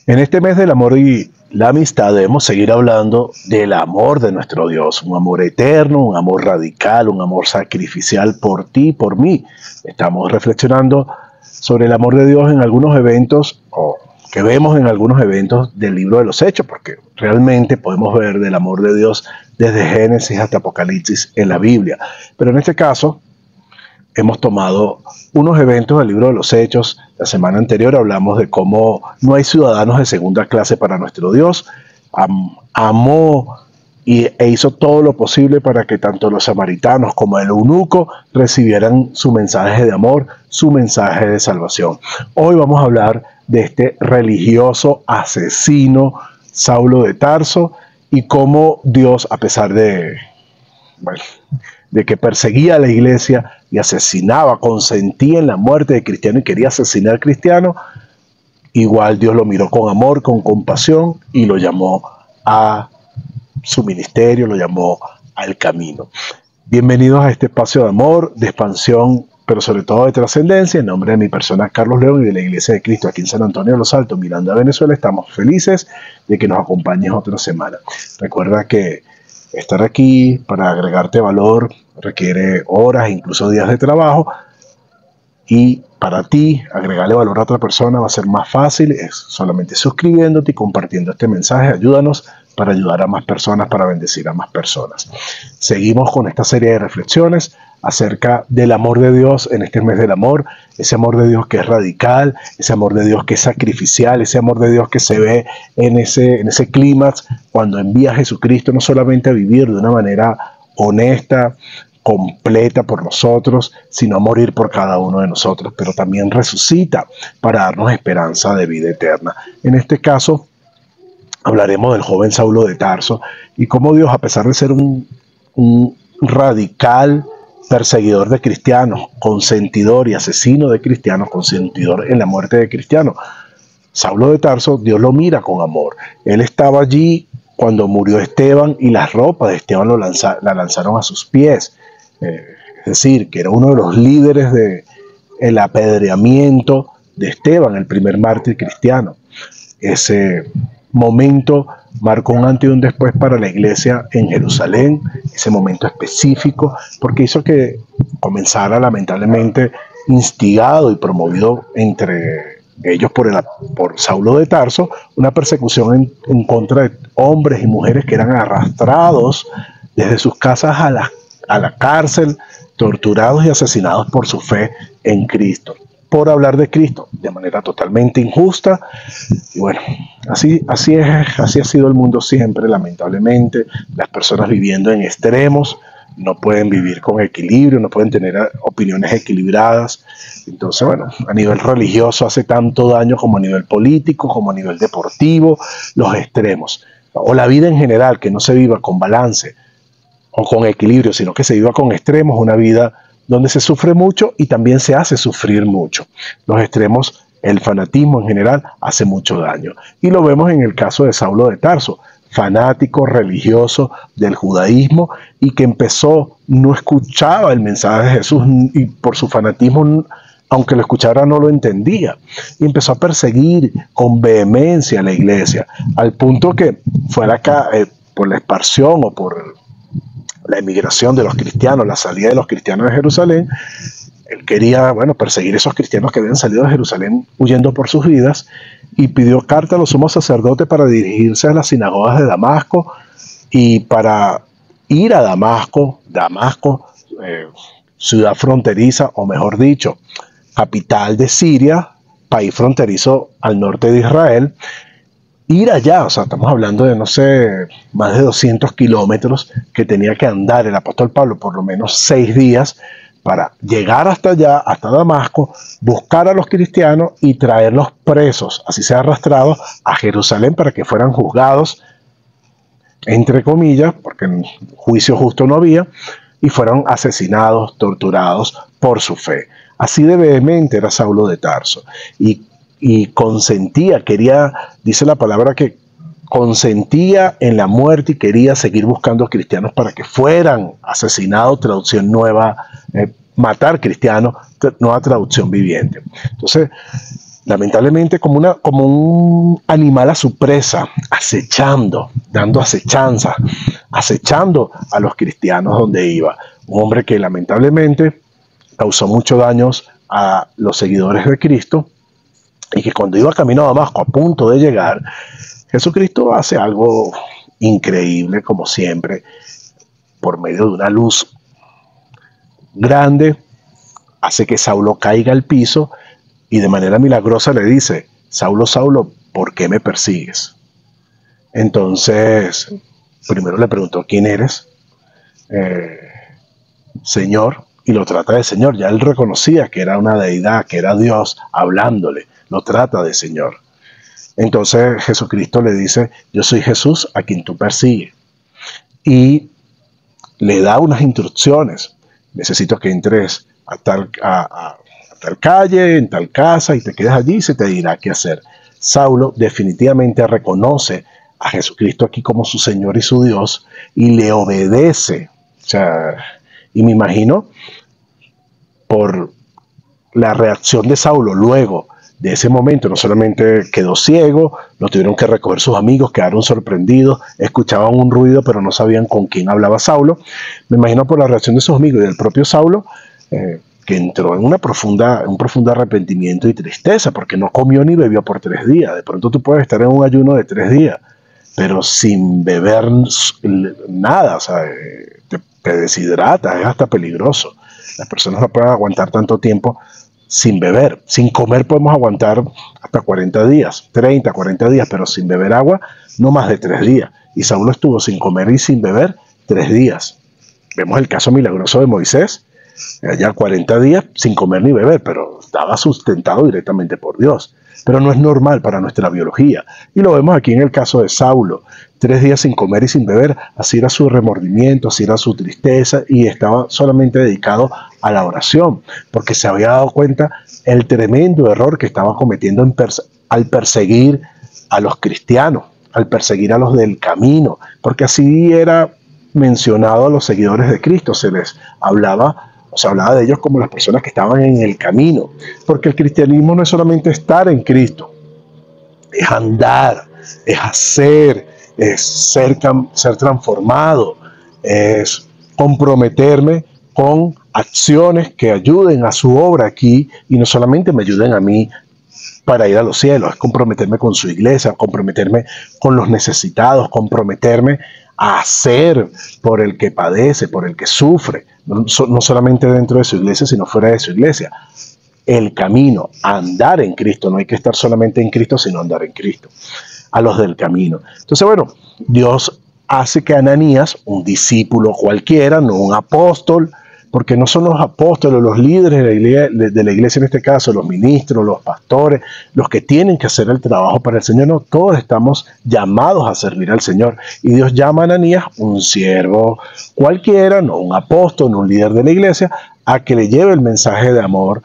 En este mes del amor y la amistad debemos seguir hablando del amor de nuestro Dios, un amor eterno, un amor radical, un amor sacrificial por ti y por mí. Estamos reflexionando sobre el amor de Dios en algunos eventos o que vemos en algunos eventos del libro de los Hechos, porque realmente podemos ver del amor de Dios desde Génesis hasta Apocalipsis en la Biblia. Pero en este caso hemos tomado unos eventos del libro de los Hechos. La semana anterior hablamos de cómo no hay ciudadanos de segunda clase para nuestro Dios. Amó e hizo todo lo posible para que tanto los samaritanos como el eunuco recibieran su mensaje de amor, su mensaje de salvación. Hoy vamos a hablar de este religioso asesino, Saulo de Tarso, y cómo Dios, a pesar de que perseguía a la iglesia y asesinaba, consentía en la muerte de cristianos y quería asesinar cristianos, igual Dios lo miró con amor, con compasión y lo llamó a su ministerio, lo llamó al camino. Bienvenidos a este espacio de amor, de expansión, pero sobre todo de trascendencia. En nombre de mi persona, Carlos León, y de la Iglesia de Cristo aquí en San Antonio de los Altos, Miranda, Venezuela, estamos felices de que nos acompañes otra semana. Recuerda que estar aquí para agregarte valor requiere horas, incluso días de trabajo, y para ti agregarle valor a otra persona va a ser más fácil, es solamente suscribiéndote y compartiendo este mensaje. Ayúdanos para ayudar a más personas, para bendecir a más personas. Seguimos con esta serie de reflexiones acerca del amor de Dios en este mes del amor, ese amor de Dios que es radical, ese amor de Dios que es sacrificial, ese amor de Dios que se ve en ese clímax cuando envía a Jesucristo no solamente a vivir de una manera honesta, completa por nosotros, sino a morir por cada uno de nosotros, pero también resucita para darnos esperanza de vida eterna. En este caso, hablaremos del joven Saulo de Tarso y cómo Dios, a pesar de ser un radical perseguidor de cristianos, consentidor y asesino de cristianos, consentidor en la muerte de cristianos, Saulo de Tarso, Dios lo mira con amor. Él estaba allí cuando murió Esteban y las ropas de Esteban la lanzaron a sus pies. Es decir, que era uno de los líderes del apedreamiento de Esteban, el primer mártir cristiano. Ese momento marcó un antes y un después para la iglesia en Jerusalén, ese momento específico, porque hizo que comenzara, lamentablemente, instigado y promovido entre ellos por Saulo de Tarso, una persecución en contra de hombres y mujeres que eran arrastrados desde sus casas a la cárcel, torturados y asesinados por su fe en Cristo, por hablar de Cristo de manera totalmente injusta. Y bueno, así ha sido el mundo siempre, lamentablemente. Las personas viviendo en extremos no pueden vivir con equilibrio, no pueden tener opiniones equilibradas. Entonces, bueno, a nivel religioso hace tanto daño como a nivel político, como a nivel deportivo, los extremos. O la vida en general, que no se viva con balance o con equilibrio, sino que se viva con extremos, una vida donde se sufre mucho y también se hace sufrir mucho. Los extremos, el fanatismo en general, hace mucho daño. Y lo vemos en el caso de Saulo de Tarso, fanático religioso del judaísmo y que no escuchaba el mensaje de Jesús y por su fanatismo, aunque lo escuchara, no lo entendía. Y empezó a perseguir con vehemencia a la iglesia, al punto que fue por la expansión o por la emigración de los cristianos, la salida de los cristianos de Jerusalén. Él quería, perseguir a esos cristianos que habían salido de Jerusalén huyendo por sus vidas y pidió carta a los sumos sacerdotes para dirigirse a las sinagogas de Damasco y para ir a Damasco, ciudad fronteriza, o mejor dicho, capital de Siria, país fronterizo al norte de Israel. Ir allá, estamos hablando de, más de 200 kilómetros que tenía que andar el apóstol Pablo, por lo menos 6 días, para llegar hasta allá, hasta Damasco, buscar a los cristianos y traerlos presos, así sea arrastrados, a Jerusalén para que fueran juzgados, entre comillas, porque en juicio justo no había, y fueron asesinados, torturados por su fe. Así de vehemente era Saulo de Tarso. Y consentía, dice la palabra que consentía en la muerte y quería seguir buscando cristianos para que fueran asesinados, traducción nueva, matar cristianos, nueva traducción viviente. Entonces, lamentablemente como un animal a su presa, acechando, dando acechanza, acechando a los cristianos donde iba. Un hombre que lamentablemente causó muchos daños a los seguidores de Cristo y que cuando iba camino a Damasco, a punto de llegar, Jesucristo hace algo increíble, como siempre, por medio de una luz grande, hace que Saulo caiga al piso y de manera milagrosa le dice: Saulo, Saulo, ¿por qué me persigues? Entonces, primero le preguntó: ¿quién eres? Señor, y lo trata de Señor. Ya él reconocía que era una deidad, que era Dios hablándole, lo trata de Señor. Entonces Jesucristo le dice: yo soy Jesús a quien tú persigues. Y le da unas instrucciones: necesito que entres a tal calle, en tal casa, y te quedes allí y se te dirá qué hacer. Saulo definitivamente reconoce a Jesucristo aquí como su Señor y su Dios y le obedece. O sea, y me imagino por la reacción de Saulo luego de ese momento, no solamente quedó ciego, lo tuvieron que recoger sus amigos, quedaron sorprendidos, escuchaban un ruido pero no sabían con quién hablaba Saulo. Me imagino por la reacción de sus amigos y del propio Saulo, que entró en un profundo arrepentimiento y tristeza, porque no comió ni bebió por 3 días. De pronto tú puedes estar en un ayuno de 3 días, pero sin beber nada, o sea, te deshidratas, es hasta peligroso. Las personas no pueden aguantar tanto tiempo sin beber. Sin comer podemos aguantar hasta 40 días, 30, 40 días, pero sin beber agua no más de 3 días. Y Saulo estuvo sin comer y sin beber 3 días. Vemos el caso milagroso de Moisés, allá 40 días sin comer ni beber, pero estaba sustentado directamente por Dios. Pero no es normal para nuestra biología. Y lo vemos aquí en el caso de Saulo: 3 días sin comer y sin beber. Así era su remordimiento, así era su tristeza, y estaba solamente dedicado a la oración, porque se había dado cuenta el tremendo error que estaba cometiendo al perseguir a los cristianos, al perseguir a los del camino, porque así era mencionado a los seguidores de Cristo. Se les hablaba, o se hablaba de ellos como las personas que estaban en el camino, porque el cristianismo no es solamente estar en Cristo, es andar, es hacer, es ser transformado, es comprometerme con acciones que ayuden a su obra aquí y no solamente me ayuden a mí para ir a los cielos, es comprometerme con su iglesia, comprometerme con los necesitados, comprometerme a hacer por el que padece, por el que sufre, no solamente dentro de su iglesia, sino fuera de su iglesia. El camino, andar en Cristo, no hay que estar solamente en Cristo, sino andar en Cristo, a los del camino. Entonces, bueno, Dios hace que Ananías, un discípulo cualquiera, no un apóstol, porque no son los apóstoles, los líderes de la iglesia en este caso, los ministros, los pastores, los que tienen que hacer el trabajo para el Señor. No, todos estamos llamados a servir al Señor. Y Dios llama a Ananías, un siervo cualquiera, no un apóstol, no un líder de la iglesia, a que le lleve el mensaje de amor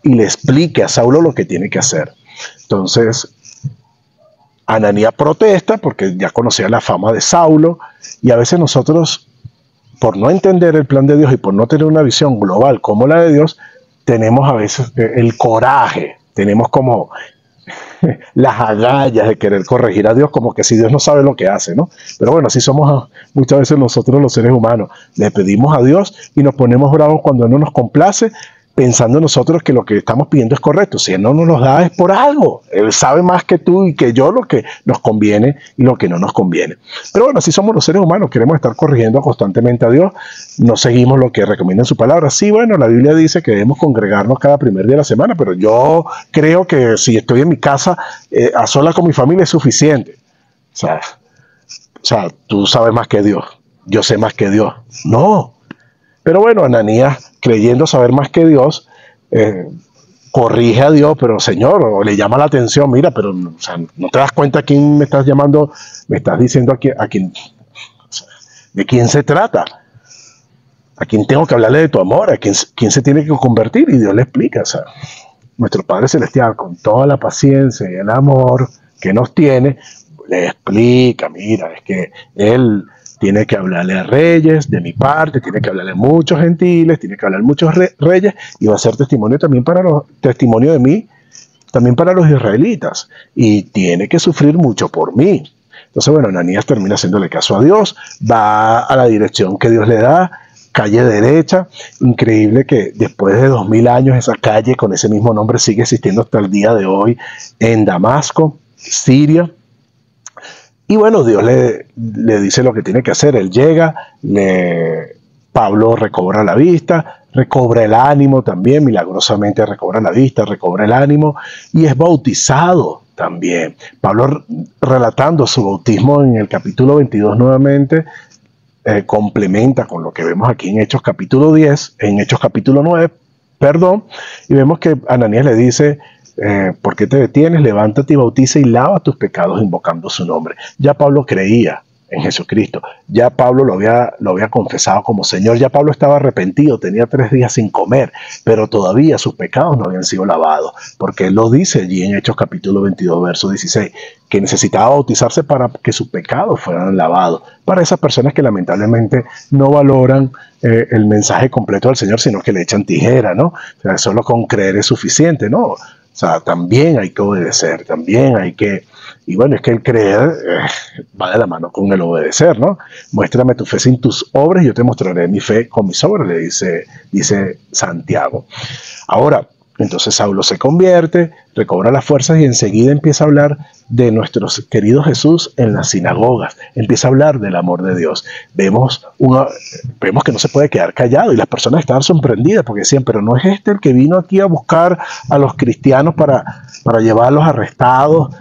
y le explique a Saulo lo que tiene que hacer. Entonces, Ananías protesta porque ya conocía la fama de Saulo, y a veces nosotros, por no entender el plan de Dios y por no tener una visión global como la de Dios, tenemos a veces el coraje, tenemos como las agallas de querer corregir a Dios, como que si Dios no sabe lo que hace, ¿no? Pero bueno, así somos muchas veces nosotros los seres humanos. Le pedimos a Dios y nos ponemos bravos cuando no nos complace, pensando nosotros que lo que estamos pidiendo es correcto. Si Él no nos da es por algo. Él sabe más que tú y que yo lo que nos conviene y lo que no nos conviene. Pero bueno, así somos los seres humanos. Queremos estar corrigiendo constantemente a Dios. No seguimos lo que recomienda en su palabra. Sí, bueno, la Biblia dice que debemos congregarnos cada primer día de la semana, pero yo creo que si estoy en mi casa a solas con mi familia es suficiente. O sea, tú sabes más que Dios. Yo sé más que Dios. No. Pero bueno, Ananías, creyendo saber más que Dios, corrige a Dios, pero Señor, o le llama la atención: mira, pero o sea, no te das cuenta a quién me estás llamando, me estás diciendo a quién, o sea, de quién se trata, a quién tengo que hablarle de tu amor, a quién se tiene que convertir. Y Dios le explica, o sea, nuestro Padre Celestial, con toda la paciencia y el amor que nos tiene, le explica: mira, es que Él tiene que hablarle a reyes de mi parte, tiene que hablarle a muchos gentiles, tiene que hablar a muchos reyes, y va a ser testimonio también testimonio de mí también para los israelitas, y tiene que sufrir mucho por mí. Entonces, bueno, Ananías termina haciéndole caso a Dios, va a la dirección que Dios le da, calle derecha. Increíble que después de 2000 años esa calle con ese mismo nombre sigue existiendo hasta el día de hoy en Damasco, Siria. Y bueno, Dios le dice lo que tiene que hacer. Él llega, Pablo recobra la vista, recobra el ánimo también, milagrosamente recobra la vista, recobra el ánimo y es bautizado también. Pablo, relatando su bautismo en el capítulo 22 nuevamente, complementa con lo que vemos aquí en Hechos capítulo 10, en Hechos capítulo 9, perdón, y vemos que Ananías le dice, ¿por qué te detienes? Levántate y bautiza y lava tus pecados invocando su nombre. Ya Pablo creía en Jesucristo, ya Pablo lo había confesado como Señor, ya Pablo estaba arrepentido, tenía 3 días sin comer, pero todavía sus pecados no habían sido lavados, porque él lo dice allí en Hechos capítulo 22, verso 16, que necesitaba bautizarse para que sus pecados fueran lavados, para esas personas que lamentablemente no valoran el mensaje completo del Señor, sino que le echan tijera, ¿no? O sea, solo con creer es suficiente, ¿no? O sea, también hay que obedecer, también hay que... Y bueno, es que el creer va de la mano con el obedecer, ¿no? Muéstrame tu fe sin tus obras y yo te mostraré mi fe con mis obras, le dice Santiago. Ahora, entonces Saulo se convierte, recobra las fuerzas y enseguida empieza a hablar de nuestro querido Jesús en las sinagogas, empieza a hablar del amor de Dios. Vemos que no se puede quedar callado y las personas estaban sorprendidas porque decían, pero no es este el que vino aquí a buscar a los cristianos para llevarlos arrestados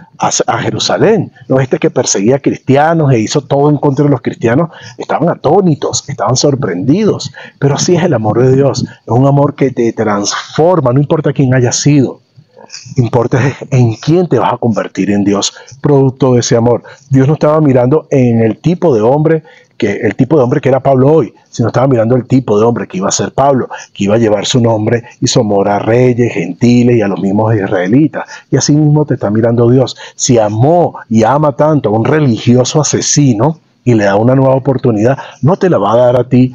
a Jerusalén, no es este que perseguía cristianos e hizo todo en contra de los cristianos. Estaban atónitos, estaban sorprendidos, pero así es el amor de Dios, es un amor que te transforma, no importa quién haya sido, importa en quién te vas a convertir en Dios, producto de ese amor. Dios no estaba mirando en el tipo de hombre que era Pablo hoy, sino estaba mirando el tipo de hombre que iba a ser Pablo, que iba a llevar su nombre y su amor a reyes, gentiles y a los mismos israelitas. Y así mismo te está mirando Dios. Si amó y ama tanto a un religioso asesino y le da una nueva oportunidad, no te la va a dar a ti,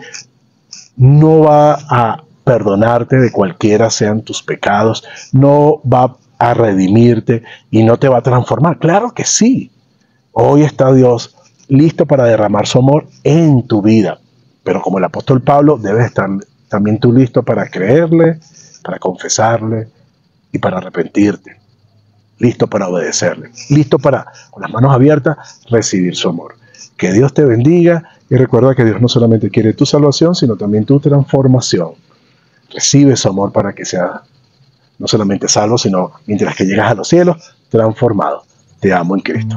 no va a perdonarte de cualquiera sean tus pecados, no va a redimirte y no te va a transformar. Claro que sí. Hoy está Dios listo para derramar su amor en tu vida. Pero como el apóstol Pablo, debes estar también tú listo para creerle, para confesarle y para arrepentirte. Listo para obedecerle. Listo para, con las manos abiertas, recibir su amor. Que Dios te bendiga y recuerda que Dios no solamente quiere tu salvación, sino también tu transformación. Recibe su amor para que seas no solamente salvo, sino mientras que llegas a los cielos, transformado. Te amo en Cristo.